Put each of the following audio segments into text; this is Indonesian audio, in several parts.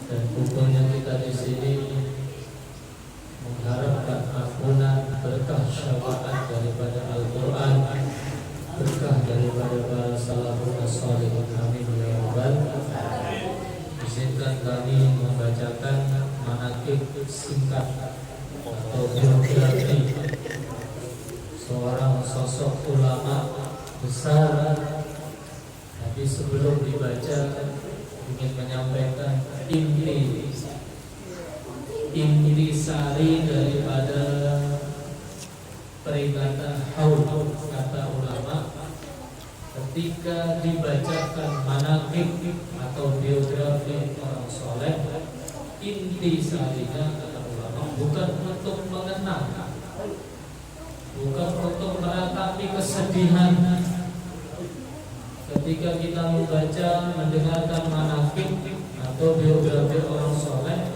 dan kumpulnya kita di sini mengharapkan ampunan, berkah syafaat daripada Al-Quran, berkah daripada para salafun as-salihun. Amin ya rabbal alamin. Izinkan kami membacakan manaqib singkat atau biografi seorang sosok ulama besar. Tapi sebelum dibaca, ingin menyampaikan inti sari daripada peringatan haul kata ulama. Ketika dibacakan manaqib atau biografi orang soleh, inti sarinya kata ulama bukan untuk mengenang, bukan untuk meratapi kesedihan. Ketika kita membaca, mendengarkan manaqib atau biografi orang soleh,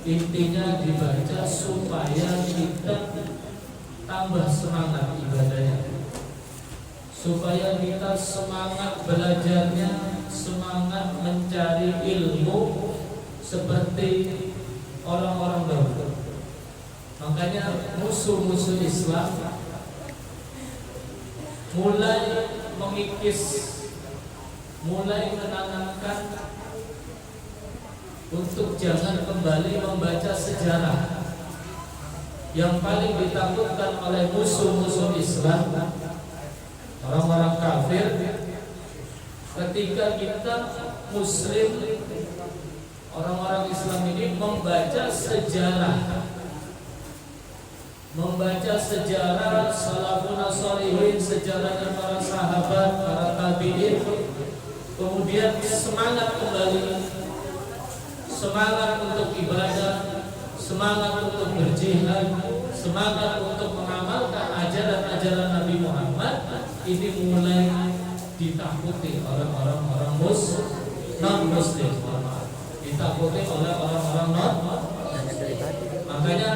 intinya dibaca supaya kita tambah semangat ibadahnya, supaya kita semangat belajarnya, semangat mencari ilmu seperti orang-orang dahulu. Makanya musuh-musuh Islam mulai mengikis, mulai menanamkan untuk jangan kembali membaca sejarah. Yang paling ditakutkan oleh musuh-musuh Islam, orang-orang kafir, ketika kita Muslim, orang-orang Islam ini membaca sejarah, salafun as-salihin, sejarahnya para sahabat, para tabi'in, kemudian semangat kembali, semangat untuk ibadah, semangat untuk berjihad, semangat untuk mengamalkan ajaran-ajaran Nabi Muhammad. Ini mulai ditakuti oleh orang-orang non-muslim, ditakuti oleh orang-orang non-muslim. Makanya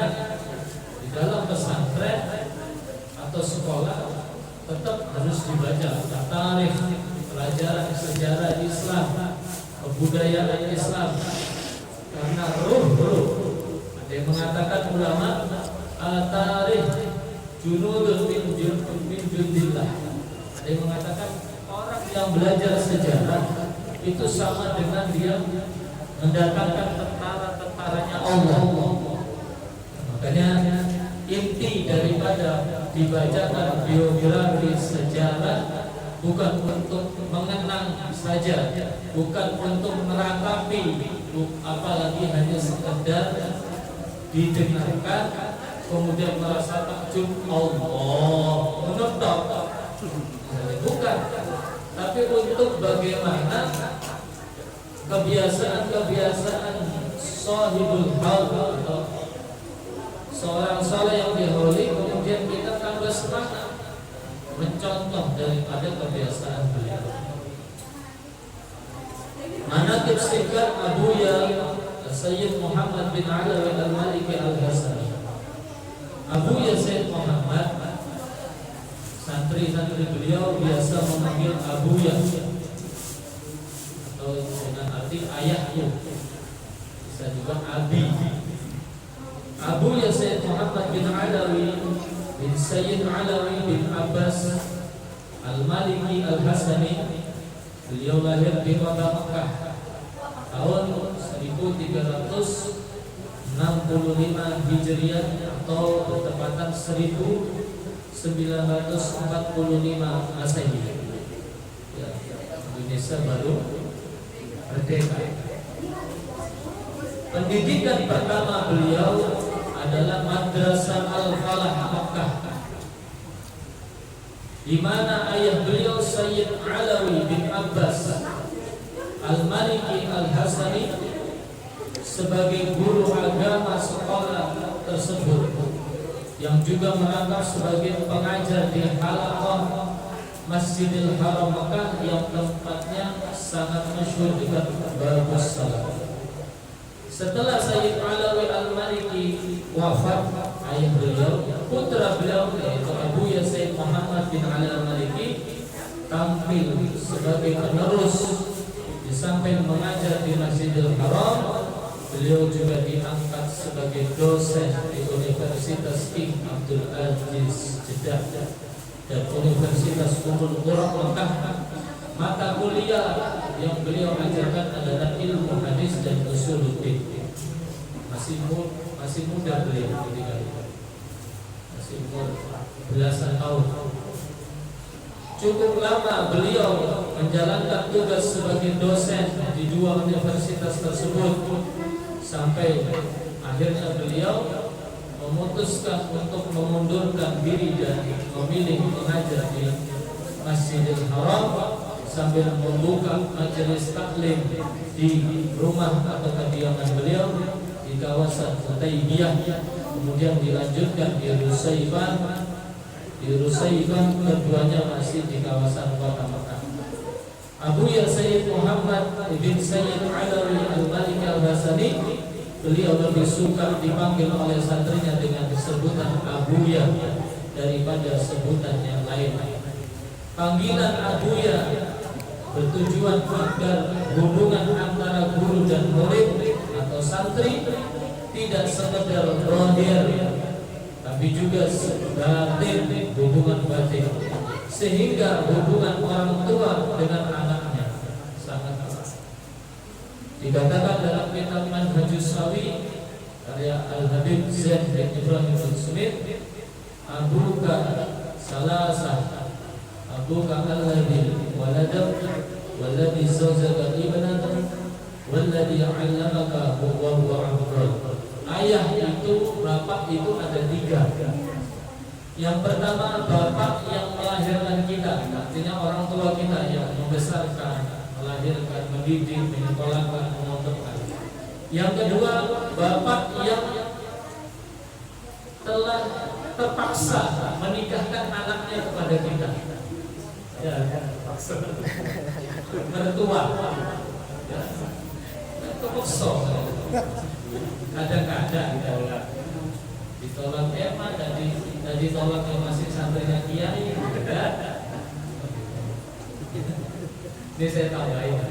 di dalam pesantren atau sekolah tetap harus dibaca tarikh, pelajaran sejarah Islam, kebudayaan Islam. Karena ruh, ada yang mengatakan ulama, tarikh junudun min jundillah. Ada yang mengatakan orang yang belajar sejarah itu sama dengan dia mendatangkan tentara-tentaranya Allah. Makanya inti daripada dibacakan biografi sejarah bukan untuk mengenang saja, bukan untuk meratapi, apalagi hanya sekedar didengarkan kemudian merasa takjub Allah menutup, bukan. Tapi untuk bagaimana kebiasaan sahibul haul atau seorang saleh yang dihauli, kemudian kita tambah semangat mencontoh daripada kebiasaan beliau. Manaqib singkat Abuya Sayyid Muhammad bin Alawi al-Maliki al-Hasani. Abuya Sayyid Muhammad, santri-santri beliau biasa memanggil Abuya atau dengan arti ayahku, bisa juga Abi. Abuya Sayyid Muhammad bin Alawi bin Sayyid Alawi bin Abbas al-Maliki al-Hasani. Beliau lahir di kota Mekah tahun 1365 Hijriah atau bertepatan 1945 Masehi. Ya, Indonesia baru merdeka. Pendidikan pertama beliau adalah Madrasah Al-Falah Mekah, di mana ayah beliau Sayyid Alawi bin Abbas al-Maliki al-Hasani sebagai guru agama sekolah tersebut, yang juga merangkap sebagai pengajar di halaqah Masjidil Haram Mekah yang tempatnya sangat masyhur dekat Babus Salam. Setelah Sayyid Alawi al-Maliki wafat, ayah beliau, putra beliau yaitu Abuya Sayyid Muhammad bin Ali al-Maliki tampil sebagai penerus, di samping mengajar di Masjidil Haram Beliau juga diangkat sebagai dosen di Universitas King Abdul Aziz Jeddah dan Universitas Ummul Qura Mekah. Mata kuliah yang beliau ajarkan adalah ilmu hadis dan usuluddin. Masih muda beliau ketika itu, masih umur belasan tahun. Cukup lama beliau menjalankan tugas sebagai dosen di dua universitas tersebut, sampai akhirnya beliau memutuskan untuk memundurkan diri dan memilih mengajar di Masjidil Haram sambil membuka majelis taklim di rumah atau kediaman beliau di kawasan Hutaibiyah. Kemudian dilanjutkan di Rusaybah. Di Rusaybah keduanya masih di kawasan kota Mekah. Abuya Sayyid Muhammad bin Sayyid Alawi Al-Maliki Al-Hasani, beliau lebih suka dipanggil oleh santrinya dengan sebutan Abuya daripada sebutan yang lain. Panggilan Abuya bertujuan agar hubungan antara guru dan murid atau santri tidak sekedar zahir, tapi juga batin, hubungan batin, sehingga hubungan orang tua dengan anaknya sangat erat. Dikatakan dalam kitab Manhajus Sawi karya Al-Habib Zain bin Ibrahim Al-Smith, abuka salasah, abuka alladhi waladak walladhi zawjaka ibnatan walladhi 'allamaka wa huwa 'abdun. Ayah itu, bapak itu ada tiga. Yang pertama, bapak yang melahirkan kita, artinya orang tua kita yang membesarkan, melahirkan, mendidik, menyekolahkan, memondokkan. Yang kedua, bapak yang telah terpaksa menikahkan anaknya kepada kita. Ya, terpaksa. Mertua. Ya. Terpaksa. Kadang-kadang ditolak Emma dan ditolak yang masih santrinya Kiai. Ini saya tambahin.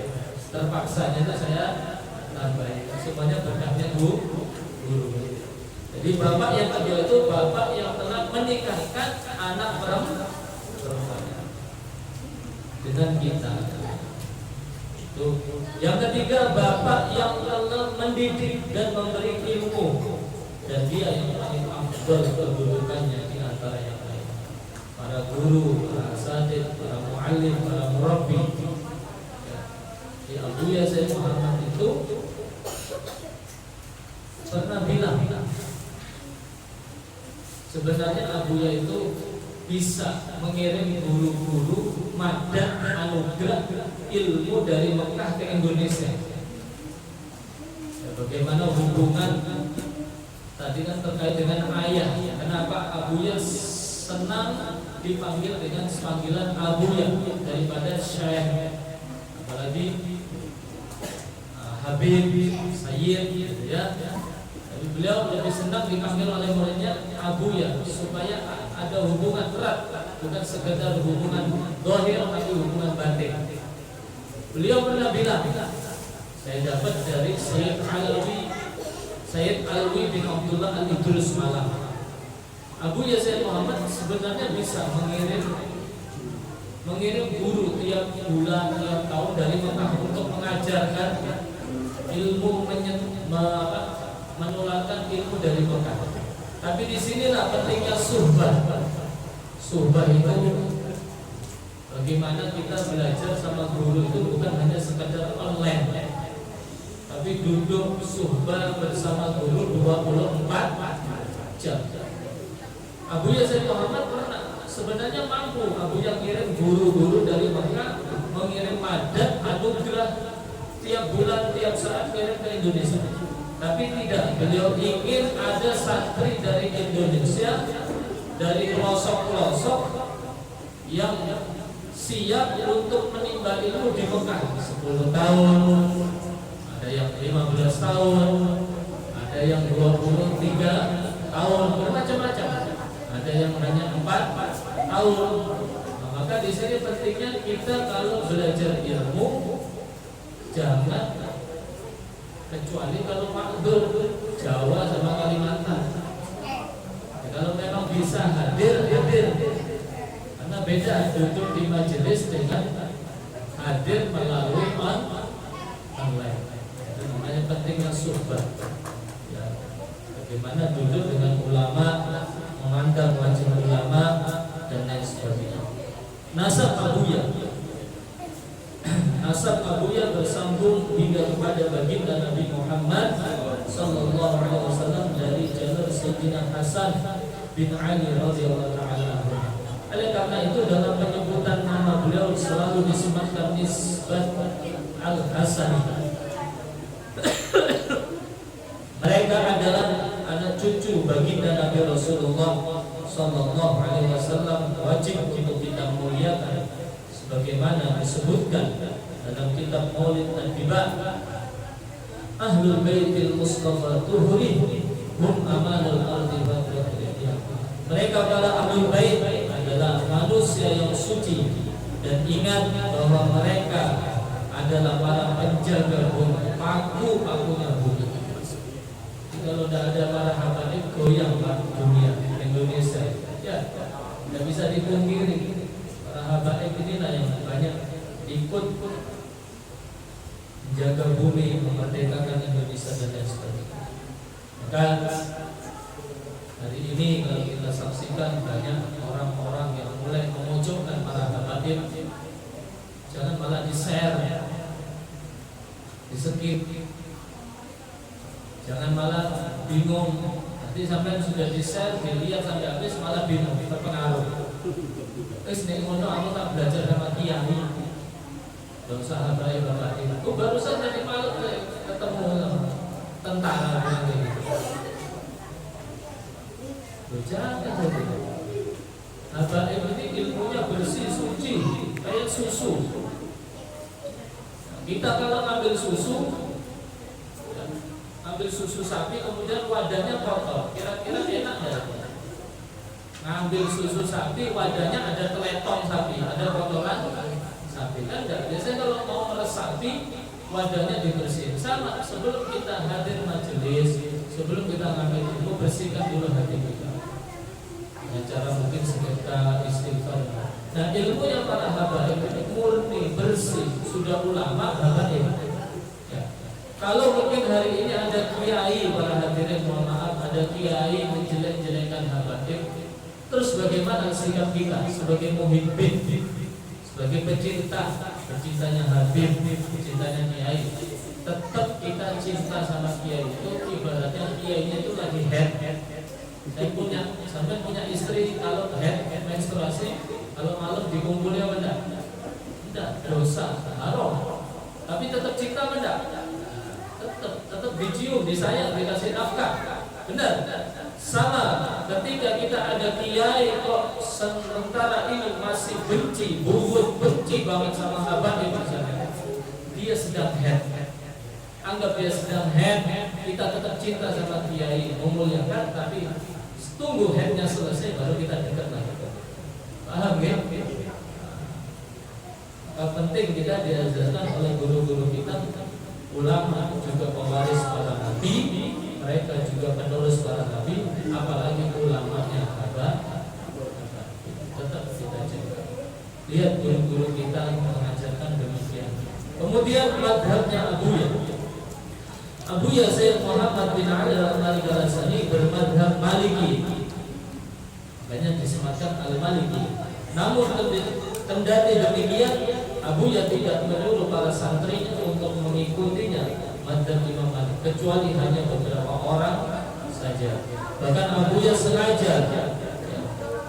Terpaksanya itu saya tambahin. Semuanya berkahnya guru. Jadi bapak yang kedua itu bapak yang telah menikahkan anak perempuan dengan kita. Yang ketiga, bapak yang telah mendidik dan memberi ilmu, dan dia yang paling afdal kedudukannya di antara yang lain. Para guru, para asatidz, para muallim, para murabbi. Di Abuya Sayyid Muhammad itu pernah bilang, sebenarnya Abuya itu bisa mengirim guru-guru madah anugerah ilmu dari Mekah ke Indonesia. Ya, bagaimana hubungan tadi kan terkait dengan ayah. Kenapa Abuya senang dipanggil dengan panggilan Abuya daripada Syekh, apalagi Habib, Sayyid, gitu ya. Tapi beliau lebih senang dipanggil oleh muridnya Abuya supaya ada hubungan erat, bukan sekedar hubungan zahir tapi hubungan batin. Beliau pernah bilang, saya dapat dari Sayyid Alawi bin Abdullah Al-Idrus Malang, Abuya Sayyid Muhammad sebenarnya bisa mengirim guru tiap bulan, tiap tahun dari Mekah untuk mengajarkan ilmu, menularkan ilmu dari Mekah. Tapi disinilah pentingnya suhbah. Suhbah itu bagaimana kita belajar sama guru itu bukan hanya sekadar online, tapi duduk suhbah bersama guru 24 jam. Abuya Sayyid Muhammad pernah sebenarnya mampu Abuya kirim guru-guru dari Mekah mengirim madat anugerah tiap bulan, tiap saat kirim ke Indonesia. Tapi tidak, beliau ingin ada santri dari Indonesia, dari pelosok-pelosok yang siap untuk menimba ilmu di Mekah. 10 tahun, ada yang 15 tahun, ada yang 23 tahun, bermacam-macam. Ada yang hanya 4 tahun. Nah, maka di sini pentingnya kita kalau belajar ilmu jangan kecuali kalau makdur Jawa sama Kalimantan. Ya, kalau memang bisa hadir, karena beda duduk di majelis dengan hadir melalui online. Itu namanya pentingnya suhbah. Ya, bagaimana duduk dengan ulama, memandang wajah ulama dan lain sebagainya. Nasab Abuya, nasab Abuya bersambung hingga kepada baginda Nabi Muhammad sallallahu alaihi wasallam dari jalur Sayyidina Hasan bin Ali radhiyallahu taala anhu. Oleh karena itu dalam penyebutan nama beliau selalu disematkan nisbat Al-Hasan. Mereka adalah anak cucu baginda Nabi Rasulullah sallallahu alaihi wasallam, wajib untuk kita muliakan sebagaimana disebutkan dalam kitab Maulid An-Niba. Ahlul Baitil Mustafa Tuhuri hum amanul ardi wa tuhuriyah. Mereka para Ahlul Bait adalah manusia yang suci, dan ingat bahwa mereka adalah para penjaga bumi, paku-pakunya bumi. Kalau tidak ada para habaib, goyang dunia Indonesia. Ya, tidak bisa dipungkiri. Para habaib inilah yang banyak ikut menjaga bumi, memerdekakan Indonesia dan lain sebagainya. Maka hari ini kalau kita saksikan banyak orang-orang yang mulai memojokkan para habaib, jangan malah di-share, di-skip. Jangan malah bingung. Nanti sampai sudah di-share, dilihat sampai habis malah bingung, terpengaruh. Nek ngono aku tak belajar sama kiai. Enggak usah habaib bapak ini. Aku barusan tadi malam ketemu tentara gitu. Jangan jadi. Habaib ini ilmunya bersih, suci, kayak susu. Kita kalau ambil susu sapi, kemudian wadahnya kotor, kira-kira enak nggak? Ngambil susu sapi, wadahnya ada teletong sapi, ada kotoran sapi, kan enggak? Biasanya kalau mau meres sapi, wadahnya dibersihin. Sama, sebelum kita hadir majelis, sebelum kita ngambil ilmu, bersihkan dulu hati kita. Dengan cara mungkin sedekah, istighfar. Nah, ilmu yang para habaib ini murni, bersih, sudah ulama habaib. Kalau mungkin hari ini ada kiai, para hadirin mohon maaf, ada kiai menjelek-jelekan habaib, terus bagaimana sikap kita sebagai muhibbin, sebagai pecintanya habib, pecintanya kiai? Tetap kita cinta sama kiai itu, ibaratnya kiainya itu lagi head. Sampai punya istri, kalau head menstruasi, kalau malam dikumpulnya benda, tidak dosa, haram. Tapi tetap cinta benda. Tetap dicium, disayang, dikasih nafkah. Benar? Sama ketika kita ada kiai kok sementara ini masih benci, benci banget sama habaib misalnya. Dia sedang head. Anggap dia sedang head, kita tetap cinta sama kiai, memuliakan, tapi tunggu headnya selesai baru kita dekat lagi. Paham ya? Penting kita diajarkan oleh guru-guru kita. Ulama juga pewaris para nabi, mereka juga penerus para nabi, apalagi ulamanya tetap kita jaga. Lihat guru-guru kita mengajarkan demikian. Kemudian madhabnya Abuya Sayyid Muhammad bin Ali Al-Ghazali bermadhab Maliki, makanya disematkan Al-Maliki. Namun kendati demikian, Abuya tidak menyuruh para santrinya untuk mengikutinya madhab Imam Malik, kecuali hanya beberapa orang saja. Bahkan Abuya sengaja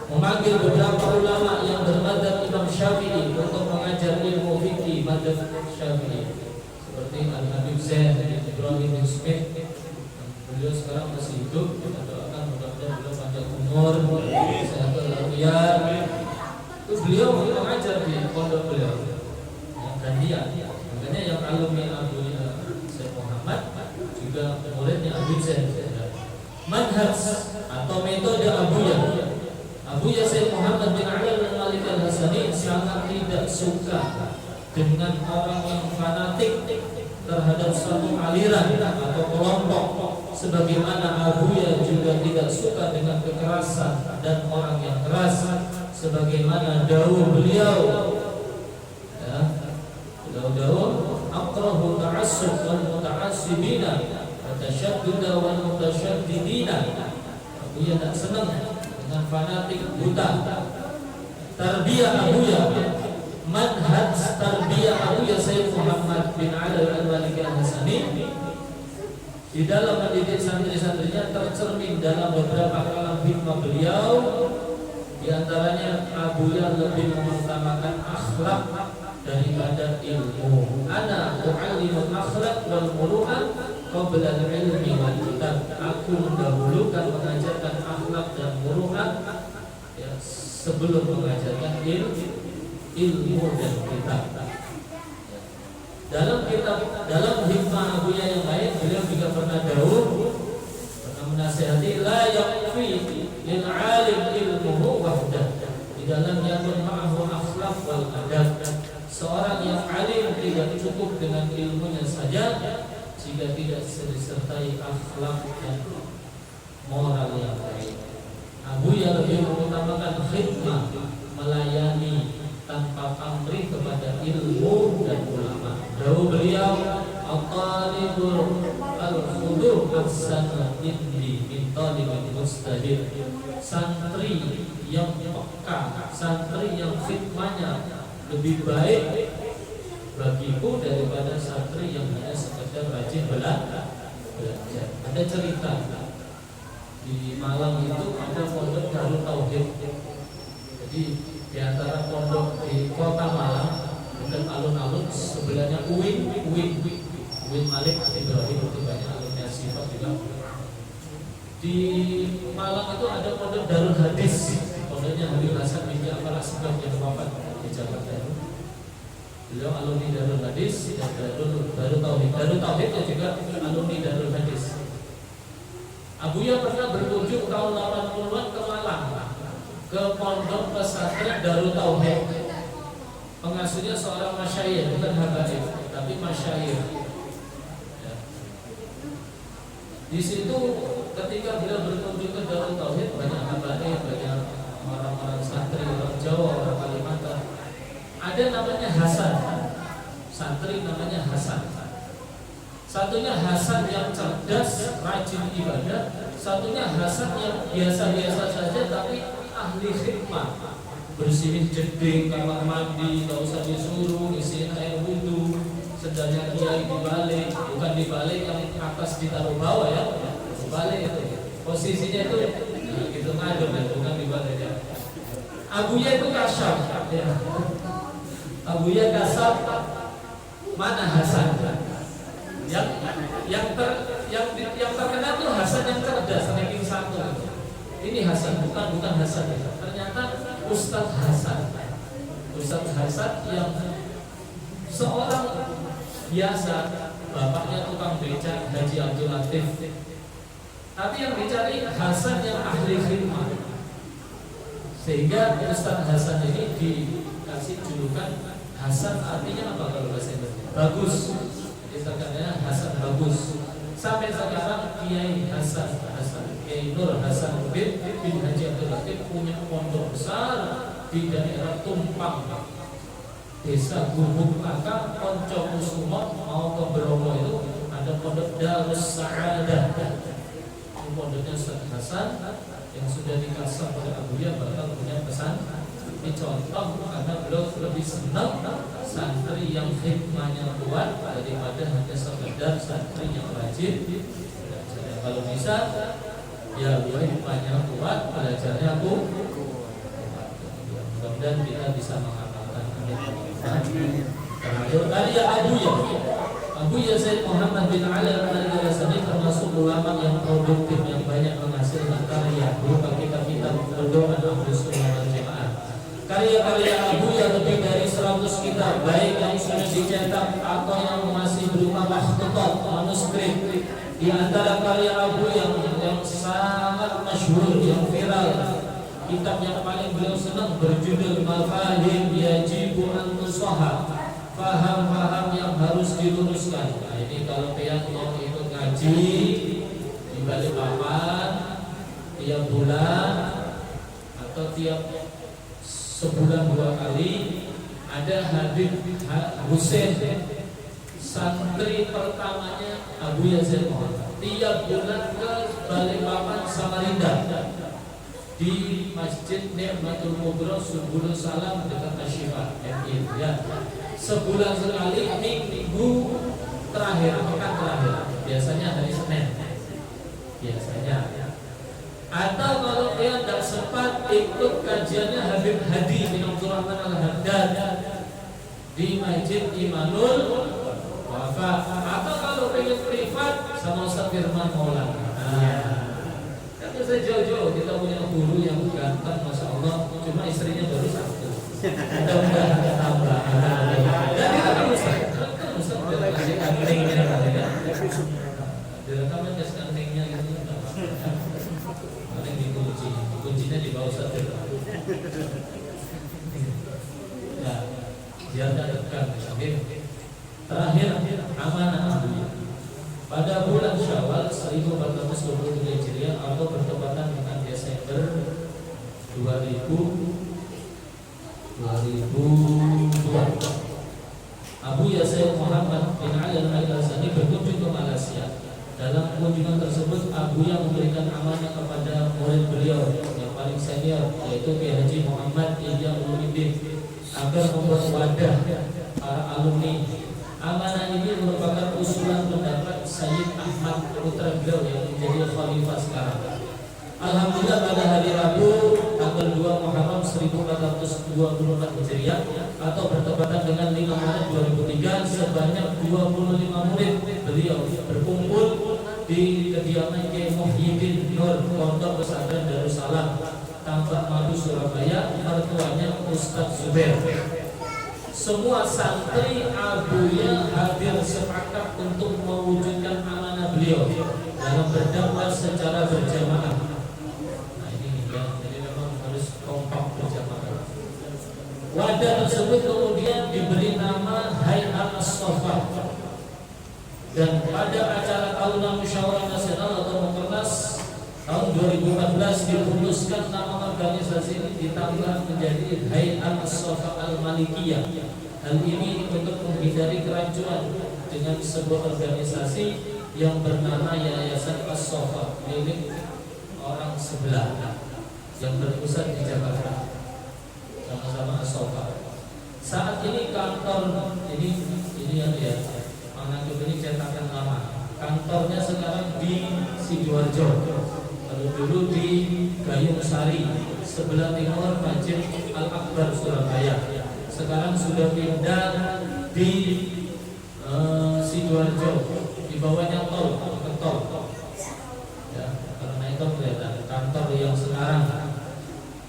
memanggil beberapa ulama yang bermadhab Imam Syafi'i untuk mengajar ilmu fikih madhab Syafi'i, seperti Al-Habib Zain Ibrahim bin Smith. Beliau sekarang masih hidup, kita doakan mudah-mudahan beliau panjang umur, sehat walafiat. Itu beliau mengajar di pondok beliau. Dan dia, makanya yang alumni Abuya Sayyid Muhammad juga muridnya Habib Zain. Manhaj atau metode Abuya Sayyid Muhammad bin Ali Al-Malik Al-Hasani sangat tidak suka dengan orang yang fanatik terhadap suatu aliran atau kelompok, sebagaimana Abuya juga tidak suka dengan kekerasan dan orang yang keras, sebagaimana dawuh beliau, ya, beliau akrahu ta'assub wal muta'assibina wa tasyaddud wal mutasyaddidina. Abuya tak senang dengan fanatik buta. Tarbiyah Abuya, manhaj tarbiyah Abuya Sayyid Muhammad bin Ali al-Maliki al-Hasani di dalam mendidik santri-santrinya tercermin dalam beberapa kalam hikmah beliau. Di antaranya Abuya lebih mengutamakan akhlak daripada ilmu. Ana u'allimul akhlak wal muru'ah qabla al-ilmi wal kitab. Aku mendahulukan mengajarkan akhlak dan muru'ah, ya, sebelum mengajarkan ilmu dan kitab. Dalam hikmah Abuya yang lain, beliau juga pernah menasihati la yakfi lil alim ilmuhu wahdah, di dalam yakun ma'ahu akhlaq wal adab. Seorang yang alim tidak cukup dengan ilmunya saja jika tidak disertai akhlak dan moral yang baik. Abuya lebih mengutamakan khidmah, melayani tanpa pamrih kepada ilmu dan ulama. Dawuh beliau, at-talibul al-khudur ahsana indi min talibin mustahil. Santri yang peka, santri yang khidmahnya lebih baik bagiku daripada santri yang hanya sekedar rajin belajar. Ada cerita di Malang itu ada pondok Darut Tauhid. Jadi di antara pondok di kota Malang dan alun-alun sebelahnya Uin Malik Ibrahim, itu banyak alumni sifat juga. Di Malang itu ada pondok Darul Hadis, pondoknya Habib Hasan bin Ja'far Asbagh yang wafat di Jakarta itu. Beliau alumni Darul Hadis dan Darul Tauhid. Darul Tauhid juga alumni Darul Hadis. Abuya pernah berkunjung tahun 80-an ke Malang, ke pondok pesantren Darul Tauhid. Pengasuhnya seorang masyayikh, bukan habaib, tapi masyayikh. Ya. Di situ ketika beliau berkunjung ke Darul Tauhid, banyak habaib, banyak orang-orang santri, orang Jawa, orang Kalimantan. Ada namanya Hasan, santri namanya Hasan. Satunya Hasan yang cerdas, rajin ibadah. Satunya Hasan yang biasa-biasa saja tapi ahli khidmah, bersihin jeding, kamar mandi, tak usah disuruh, ngisiin air wudhu. Sedangkan kiai dibalik, bukan dibalik yang atas ditaruh bawah ya, dibalik itu. Posisinya itu gitu ngadem ya, bukan dibalik ya. Abuya itu kasyaf ya. Abuya kasar, mana Hasan? Yang terkenal itu Hasan yang cerdas, ranking 1. Ini Hasan, bukan Hasan. Ternyata Ustadz Hasan yang seorang biasa, bapaknya tukang beca, Haji Abdul Latif. Tapi yang dicari Hasan yang ahli khidmah. Sehingga Ustadz Hasan ini dikasih julukan Hasan, artinya apa kalau bahasa Indonesia? Bagus. Terkenalnya Hasan bagus. Sampai sekarang Kiai Kiai Nur Hasan bin Haji Abdul Latif punya pondok besar di daerah Tumpang, Desa Gubuk Kakak, Konco Kusumo, mau ke Bromo itu ada pondok Darus Sa'adah. Pondoknya Ustaz Hasan yang sudah dikasih oleh Abuya bakal punya pesan. Ini contoh karena beliau lebih senang santri yang hikmahnya kuat daripada hanya sekedar santri yang rajin belajar. Kalau bisa ya hikmahnya kuat, belajarnya aku. Mudah-mudahan kita bisa mengamalkan. Terakhir karya Abuya Sayyid Muhammad bin Ali al-Maliki al-Hasani termasuk ulama yang produktif, yang banyak menghasilkan karya berupa kitab-kitab pedoman Ahlus Sunnah wal Jamaah. Karya-karya Abuya lebih dari 100 kitab, baik yang sudah dicetak atau yang masih berupa makhtuthat, manuskrip. Di antara karya Abuya yang sangat masyhur, yang viral, kitab yang paling beliau senang berjudul Mafahim Yajibu an Tusaha, faham-faham yang harus diluruskan. Nah, ini kalau kalian mau ikut ngaji di Balikpapan tiap bulan atau tiap sebulan 2 kali, ada Habib Husain, santri pertamanya Abu Yazid Muhammad, tiap bulan ke Balikpapan Samarinda di Masjid Ni'matul Kubra Subulus Salam dekat Asyifa MI ya. Sebulan sekali, minggu terakhir, pekan terakhir, biasanya hari Senin biasanya. Atau kalau dia tidak sempat ikut kajiannya Habib Hadi bin Abdurrahman Al-Haddad di Masjid Imanul Wafa, atau kalau pengen privat sama Ustaz Firman Maulana. Kan saya jauh-jauh, kita punya guru yang ganteng, masya Allah, cuma istrinya baru 1. Mudah-mudahan ada tambahan. Dan kita kan Ustaz kasih kantingnya, direkaman kasih kantingnya gitu. Paling dikunci, kuncinya di bawah Ustaz Firman. Ya, biar tidak dekat. Terakhir, amanah dunia. Pada bulan Syawal 1423 Hijriah atau bertepatan dengan Desember 2002, Abu Yazid Muhammad bin Ali Al-Hasani berkunjung ke Malaysia. Dalam kunjungan tersebut, Abu yang memberikan amanah kepada murid beliau yang paling senior, yaitu Kiai Haji Muhammad Ihya Ulumuddin, agar membuat wadah para alumni. Amanah ini merupakan usulan pendapat Sayyid Ahmad putra beliau yang menjadi khalifah sekarang. Alhamdulillah pada hari Rabu tanggal 2 Muharram 1424 Hijriah atau bertepatan dengan 5 Maret 2003, sebanyak 25 murid beliau berkumpul di kediaman Kiai Muhyiddin Nur, Pondok Pesantren Darussalam, Tambak Madu, Surabaya, mertuanya Ustaz Zubair. Semua santri Abuya hadir sepakat untuk mewujudkan amanah beliau dalam berdakwah secara berjamaah. Nah ini ya, jadi memang harus kompak berjamaah. Wadah tersebut kemudian diberi nama Hay'at As-Sofa, dan pada acara tahunan Musyawarah Nasional atau Mukernas tahun 2014 diputuskan nama organisasi ini ditambah menjadi Hay'at As-Sofa Al-Malikiyah. Hal ini untuk menghindari kerancuan dengan sebuah organisasi yang bernama Yayasan As-Sofa milik orang sebelah yang berpusat di Jakarta, sama-sama As-Sofa. Saat ini kantor ini yang dia mengatur ini cetakan lama. Kantornya sekarang di Sidoarjo, lalu dulu di Gayung Sari sebelah timur Masjid Al-Akbar Surabaya. Sekarang sudah pindah di Sidoarjo, di bawahnya tol, ya, karena itu kelihatan kantor yang sekarang.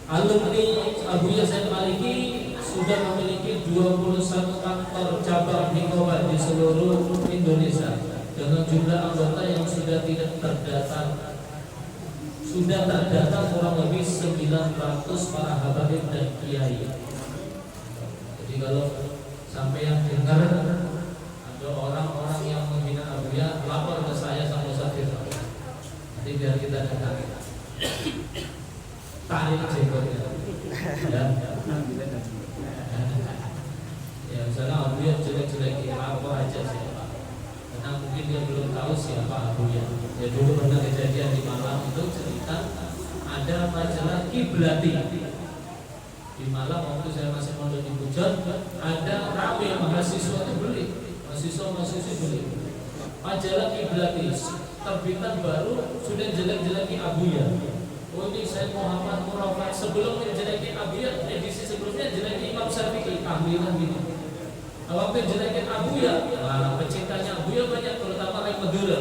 Alumni Abu Yazid Maliki sudah memiliki 21 kantor cabang hingga di seluruh Indonesia dengan jumlah anggota yang sudah tidak terdata. Sudah terdata kurang lebih 900 para habaib dan kiai. Jadi kalau sampai yang dengar ada orang-orang yang menghina Abuya, lapor ke saya sama Ustaz Firman. Nanti biar kita dengar. Tarik jenggotnya. Ya, misalnya Abuya jelek-jelekin, lapor aja siapa. Karena mungkin dia belum tahu siapa Abuya. Ya dulu pernah kejadian di Malang itu cerita ada majalah Kiblati. Di Malang waktu saya masih mondok di Pujon, ada rame mahasiswa itu beli, mahasiswa beli majalah Kiblati, terbitan baru, sudah jelek-jeleki Abuya. Oh ini saya Muhammad Murafat, sebelum jeleki Abuya, edisi sebelumnya jeleki Imam Syafi'i, tahlilan gini. Waktu jelekin Abuya, nah, pecintanya Abuya banyak, terutama orang Madura,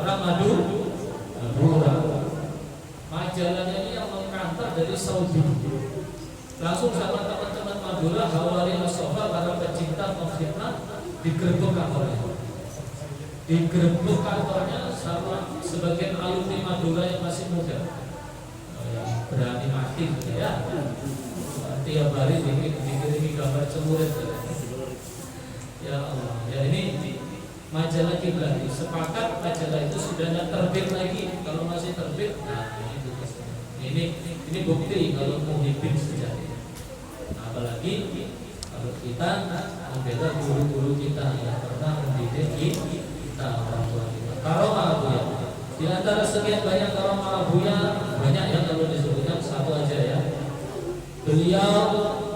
orang Madura. Majalahnya ini yang mengkantar dari Saudi. Langsung sama teman-teman Madura, Hawari As-Sofa, para pecinta memfitnah, digerebek kantornya. Digerebek kantornya sama sebagian alumni Madura yang masih muda, berani mati gitu ya. Tiap hari dikirimi gambar celurit. Ya Allah, ya ini majalah Kiblat. Sepakat majalah itu sudah tidak terbit lagi. Kalau masih terbit, nah ini bukti kalau muhibin sejati. Apalagi kalau kita membela guru-guru kita yang pernah mendidik kita, orang tua kita. Karomah Abuya. Di antara sekian banyak karomah Abuya, banyak yang kalau disebutkan satu aja ya. Beliau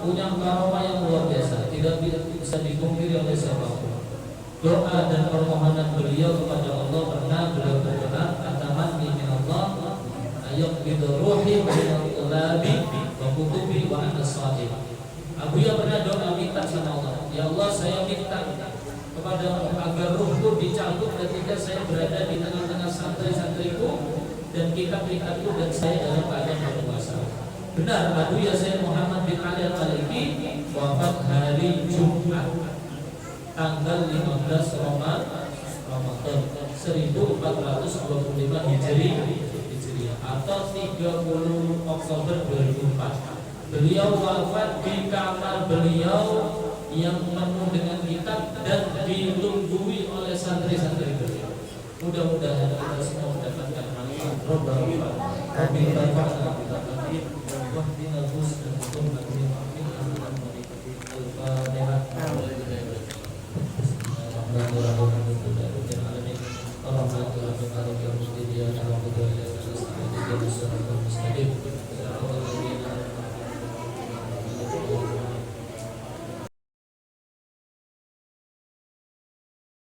punya karomah yang luar biasa, tidak bisa dipungkiri oleh siapapun. Doa dan permohonan beliau kepada Allah pernah beliau berdoa, "Atamanni min Allah ayuqbidu ruhi minal ulabi wa kutubi wa ana shahid." Abuya pernah doa minta sama Allah, "Ya Allah, saya minta kepada agar ruhku dicabut ketika saya berada di tengah-tengah santri-santriku dan kitab-kitabku dan saya dalam keadaan berpuasa." Benar, Abuya Sayyid Muhammad bin Ali Al-Maliki wafat hari Jumat tanggal 15 Ramadan 1425 Hijriah atau 30 Oktober 2004. Beliau wafat di kamar beliau yang penuh dengan kitab dan dilunggui oleh santri-santri beliau. Mudah-mudahan kita semua mendapatkan manfaat. Rabbana wa bihamdika wahdina